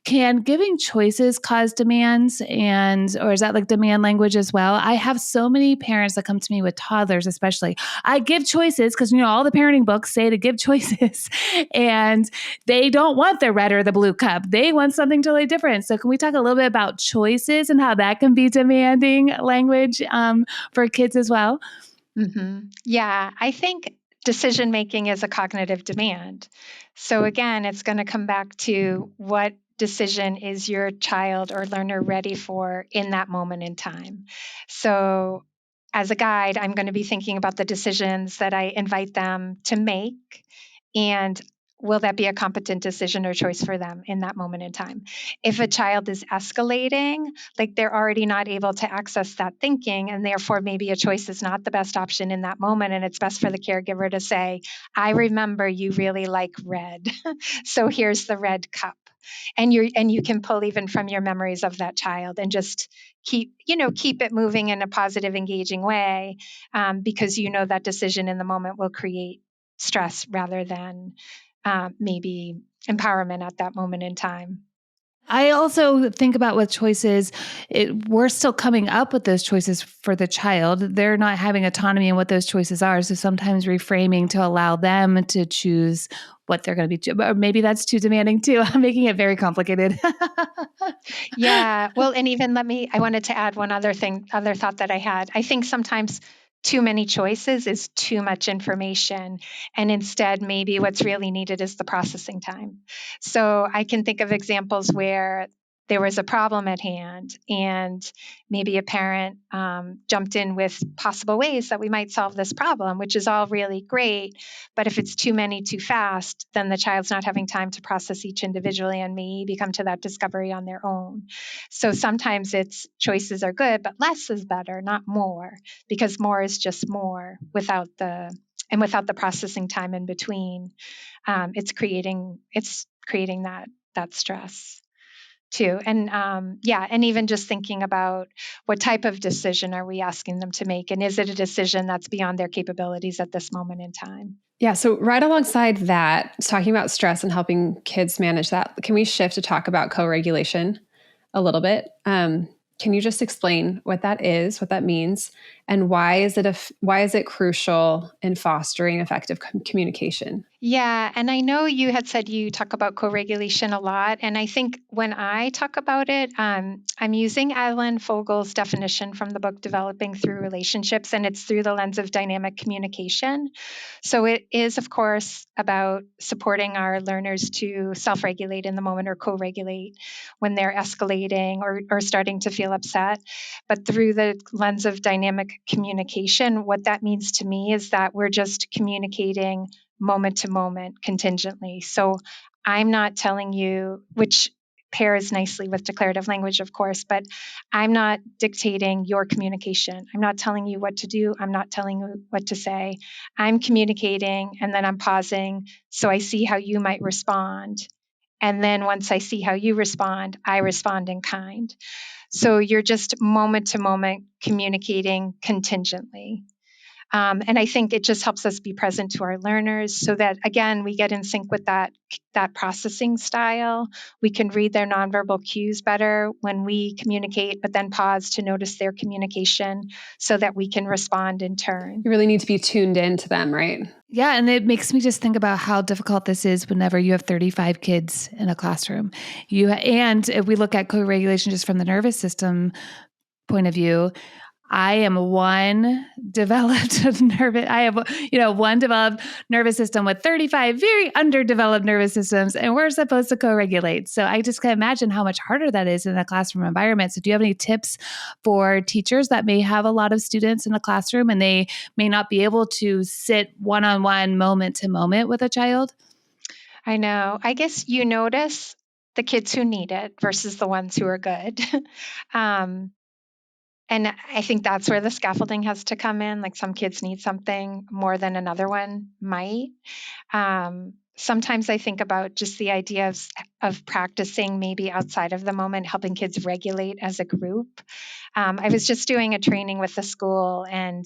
Can giving choices cause demands, or is that like demand language as well? I have so many parents that come to me with toddlers, especially. I give choices because, all the parenting books say to give choices, and they don't want the red or the blue cup. They want something totally different. So can we talk a little bit about choices and how that can be demanding language for kids as well? Mm-hmm. Yeah, I think decision making is a cognitive demand. So again, it's going to come back to what decision is your child or learner ready for in that moment in time. So as a guide, I'm going to be thinking about the decisions that I invite them to make, and will that be a competent decision or choice for them in that moment in time? If a child is escalating, like they're already not able to access that thinking, and therefore maybe a choice is not the best option in that moment, and it's best for the caregiver to say, "I remember you really like red, so here's the red cup." And you can pull even from your memories of that child and just keep it moving in a positive, engaging way, because that decision in the moment will create stress rather than maybe empowerment at that moment in time. I also think about with choices, we're still coming up with those choices for the child. They're not having autonomy in what those choices are. So sometimes reframing to allow them to choose what they're going to be. Or maybe that's too demanding too. I'm making it very complicated. Yeah. Well, and even I wanted to add one other thought that I had. I think sometimes too many choices is too much information. And instead, maybe what's really needed is the processing time. So I can think of examples where there was a problem at hand, and maybe a parent jumped in with possible ways that we might solve this problem, which is all really great. But if it's too many too fast, then the child's not having time to process each individually and maybe come to that discovery on their own. So sometimes it's choices are good, but less is better, not more, because more is just more without the processing time in between. It's creating that stress too. And and even just thinking about what type of decision are we asking them to make, and is it a decision that's beyond their capabilities at this moment in time? Yeah. So right alongside that, talking about stress and helping kids manage that, can we shift to talk about co-regulation a little bit? Can you just explain what that is, what that means, and why is it crucial in fostering effective communication? Yeah, and I know you had said you talk about co-regulation a lot, and I think when I talk about it, I'm using Alan Fogel's definition from the book Developing Through Relationships, and it's through the lens of dynamic communication. So it is, of course, about supporting our learners to self-regulate in the moment or co-regulate when they're escalating or starting to feel upset. But through the lens of dynamic communication, what that means to me is that we're just communicating moment to moment contingently. So I'm not telling you, which pairs nicely with declarative language, of course, but I'm not dictating your communication. I'm not telling you what to do. I'm not telling you what to say. I'm communicating and then I'm pausing so I see how you might respond. And then once I see how you respond, I respond in kind. So you're just moment to moment communicating contingently. And I think it just helps us be present to our learners so that, again, we get in sync with that processing style. We can read their nonverbal cues better when we communicate, but then pause to notice their communication so that we can respond in turn. You really need to be tuned in to them, right? Yeah, and it makes me just think about how difficult this is whenever you have 35 kids in a classroom. And if we look at co-regulation just from the nervous system point of view, I am one developed one developed nervous system with 35 very underdeveloped nervous systems, and we're supposed to co-regulate. So I just can imagine how much harder that is in a classroom environment. So do you have any tips for teachers that may have a lot of students in a classroom and they may not be able to sit one-on-one moment to moment with a child? I know. I guess you notice the kids who need it versus the ones who are good. um, And I think that's where the scaffolding has to come in. Like some kids need something more than another one might. Sometimes I think about just the idea of practicing maybe outside of the moment, helping kids regulate as a group. I was just doing a training with the school, and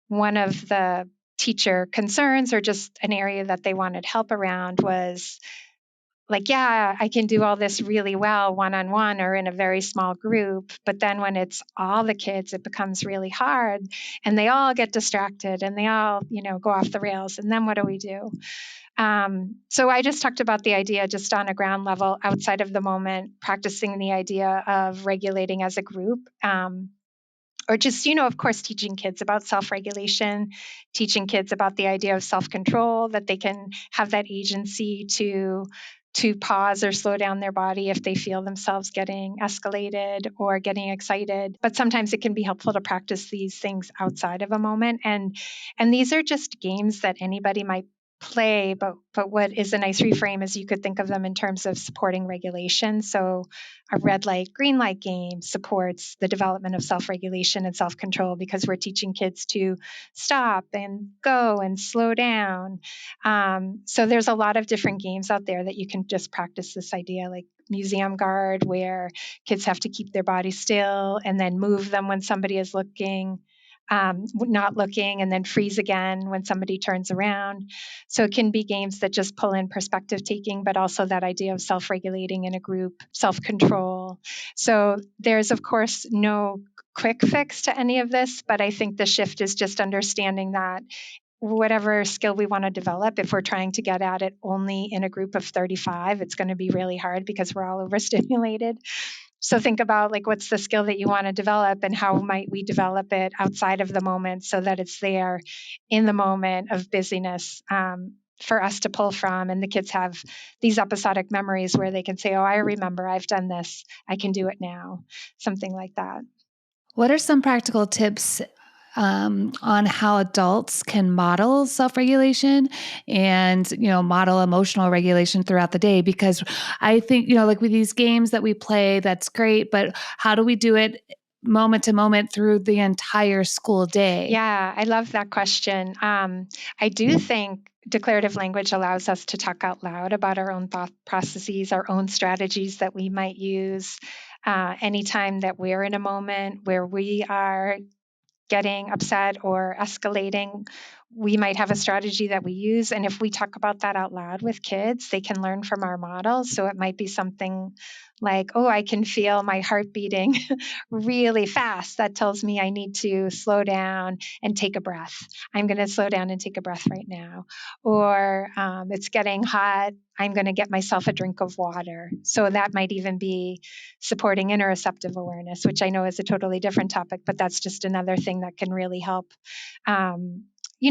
one of the teacher concerns or just an area that they wanted help around was like, yeah, I can do all this really well one-on-one or in a very small group. But then when it's all the kids, it becomes really hard and they all get distracted and they all, go off the rails. And then what do we do? So I just talked about the idea just on a ground level outside of the moment, practicing the idea of regulating as a group. Or just, of course, teaching kids about self-regulation, teaching kids about the idea of self-control, that they can have that agency to pause or slow down their body if they feel themselves getting escalated or getting excited. But sometimes it can be helpful to practice these things outside of a moment. And these are just games that anybody might play, but what is a nice reframe is you could think of them in terms of supporting regulation. So a red light, green light game supports the development of self-regulation and self-control because we're teaching kids to stop and go and slow down. So there's a lot of different games out there that you can just practice this idea, like museum guard, where kids have to keep their body still and then move them when somebody is looking. not looking, and then freeze again when somebody turns around. So it can be games that just pull in perspective taking, but also that idea of self-regulating in a group, self-control. So there's, of course, no quick fix to any of this, but I think the shift is just understanding that whatever skill we want to develop, if we're trying to get at it only in a group of 35, it's going to be really hard because we're all overstimulated. So think about like, what's the skill that you want to develop and how might we develop it outside of the moment so that it's there in the moment of busyness for us to pull from. And the kids have these episodic memories where they can say, oh, I remember I've done this. I can do it now. Something like that. What are some practical tips on how adults can model self-regulation and, model emotional regulation throughout the day? Because I think, like with these games that we play, that's great, but how do we do it moment to moment through the entire school day? Yeah, I love that question. I do think declarative language allows us to talk out loud about our own thought processes, our own strategies that we might use anytime that we're in a moment where we are getting upset or escalating. We might have a strategy that we use. And if we talk about that out loud with kids, they can learn from our models. So it might be something like, oh, I can feel my heart beating really fast. That tells me I need to slow down and take a breath. I'm going to slow down and take a breath right now. Or it's getting hot. I'm going to get myself a drink of water. So that might even be supporting interoceptive awareness, which I know is a totally different topic, but that's just another thing that can really help,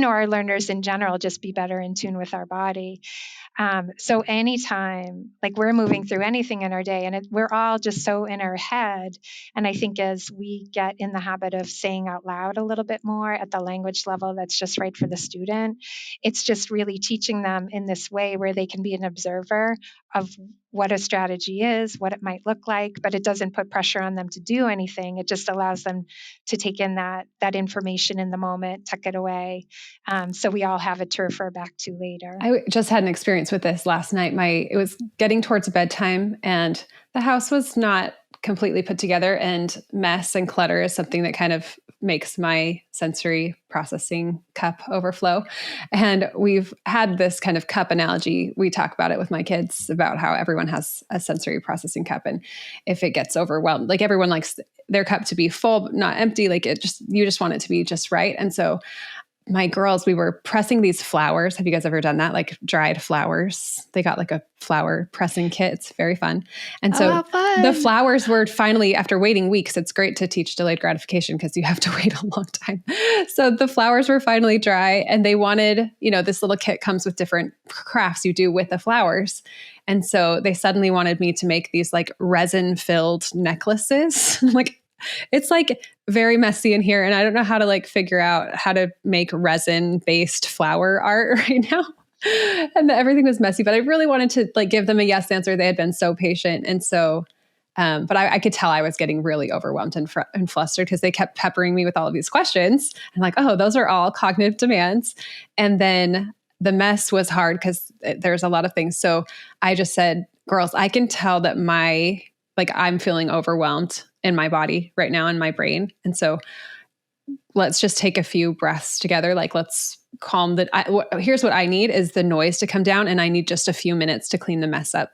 our learners in general just be better in tune with our body. So anytime, like we're moving through anything in our day and we're all just so in our head. And I think as we get in the habit of saying out loud a little bit more at the language level that's just right for the student, it's just really teaching them in this way where they can be an observer of what a strategy is, what it might look like, but it doesn't put pressure on them to do anything. It just allows them to take in that information in the moment, tuck it away. So we all have it to refer back to later. I just had an experience with this last night. It was getting towards bedtime and the house was not completely put together, and mess and clutter is something that kind of makes my sensory processing cup overflow. And we've had this kind of cup analogy. We talk about it with my kids about how everyone has a sensory processing cup. And if it gets overwhelmed, like everyone likes their cup to be full, but not empty, like you just want it to be just right. And so my girls, we were pressing these flowers. Have you guys ever done that? Like dried flowers. They got like a flower pressing kit. It's very fun. And so the flowers were finally, after waiting weeks, it's great to teach delayed gratification because you have to wait a long time. So the flowers were finally dry and they wanted, this little kit comes with different crafts you do with the flowers. And so they suddenly wanted me to make these like resin filled necklaces. It's like very messy in here. And I don't know how to like figure out how to make resin based flower art right now. And everything was messy, but I really wanted to like give them a yes answer. They had been so patient. And so, but I could tell I was getting really overwhelmed and flustered because they kept peppering me with all of these questions. I'm like, oh, those are all cognitive demands. And then the mess was hard because there's a lot of things. So I just said, girls, I can tell that I'm feeling overwhelmed in my body right now, in my brain. And so let's just take a few breaths together. Like, let's calm here's what I need is the noise to come down, and I need just a few minutes to clean the mess up.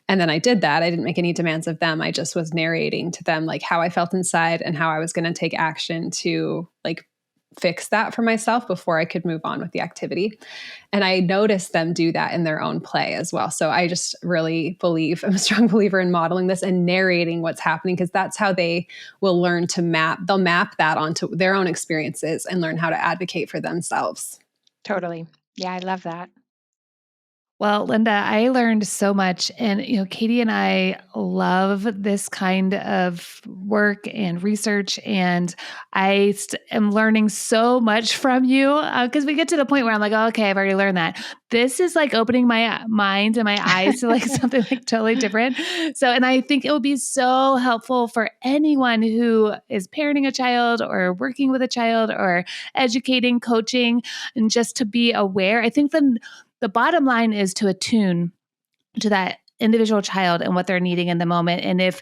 And then I did that. I didn't make any demands of them. I just was narrating to them like how I felt inside and how I was going to take action to like fix that for myself before I could move on with the activity. And I noticed them do that in their own play as well. So I just really I'm a strong believer in modeling this and narrating what's happening, because that's how they will learn to they'll map that onto their own experiences and learn how to advocate for themselves. Totally. Yeah, I love that. Well, Linda, I learned so much. And, Kaity and I love this kind of work and research. And I am learning so much from you because we get to the point where I'm like, oh, okay, I've already learned that. This is like opening my mind and my eyes to like something like totally different. So, and I think it will be so helpful for anyone who is parenting a child or working with a child or educating, coaching, and just to be aware. I think the bottom line is to attune to that individual child and what they're needing in the moment. And if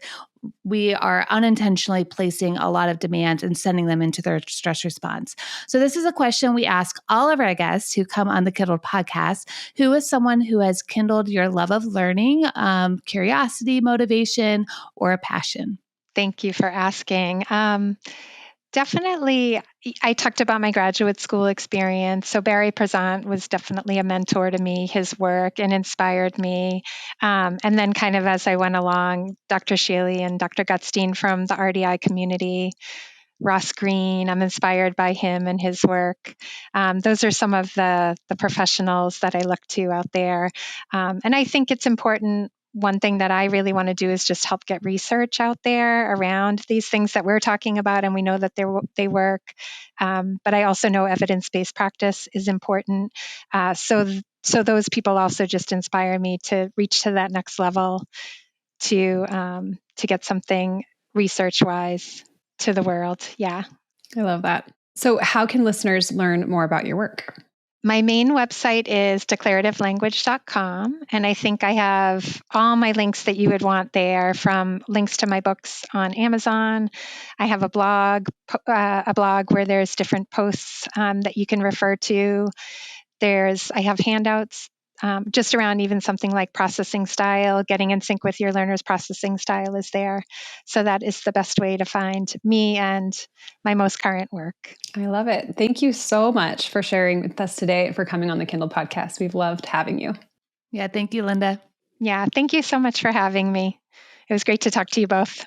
we are unintentionally placing a lot of demands and sending them into their stress response. So this is a question we ask all of our guests who come on the Kindled podcast. Who is someone who has kindled your love of learning, curiosity, motivation, or a passion? Thank you for asking. Definitely, I talked about my graduate school experience. So Barry Prezant was definitely a mentor to me. His work and inspired me. And then kind of as I went along, Dr. Shaley and Dr. Gutstein from the RDI community, Ross Green, I'm inspired by him and his work. Those are some of the professionals that I look to out there. And I think it's important. One thing that I really want to do is just help get research out there around these things that we're talking about, and we know that they work. But I also know evidence-based practice is important. So those people also just inspire me to reach to that next level to get something research-wise to the world. Yeah. I love that. So how can listeners learn more about your work? My main website is declarativelanguage.com, and I think I have all my links that you would want there, from links to my books on Amazon. I have a blog where there's different posts that you can refer to. I have handouts just around even something like processing style. Getting in sync with your learner's processing style is there. So that is the best way to find me and my most current work. I love it. Thank you so much for sharing with us today, for coming on the Kindle podcast. We've loved having you. Yeah, thank you, Linda. Yeah, thank you so much for having me. It was great to talk to you both.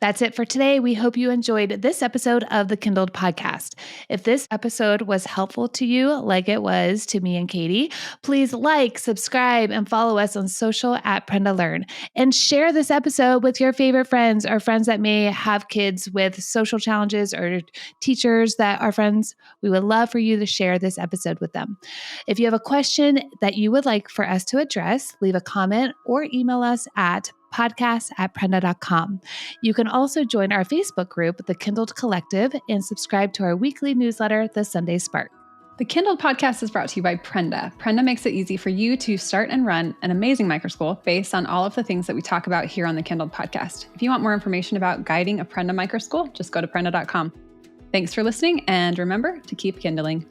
That's it for today. We hope you enjoyed this episode of the Kindled podcast. If this episode was helpful to you, like it was to me and Kaity, please like, subscribe, and follow us on social at Prenda Learn. And share this episode with your favorite friends, or friends that may have kids with social challenges, or teachers that are friends. We would love for you to share this episode with them. If you have a question that you would like for us to address, leave a comment or email us at podcast@prenda.com. You can also join our Facebook group, The Kindled Collective, and subscribe to our weekly newsletter, The Sunday Spark. The Kindled podcast is brought to you by Prenda. Prenda makes it easy for you to start and run an amazing microschool based on all of the things that we talk about here on the Kindled podcast. If you want more information about guiding a Prenda microschool, just go to prenda.com. Thanks for listening, and remember to keep kindling.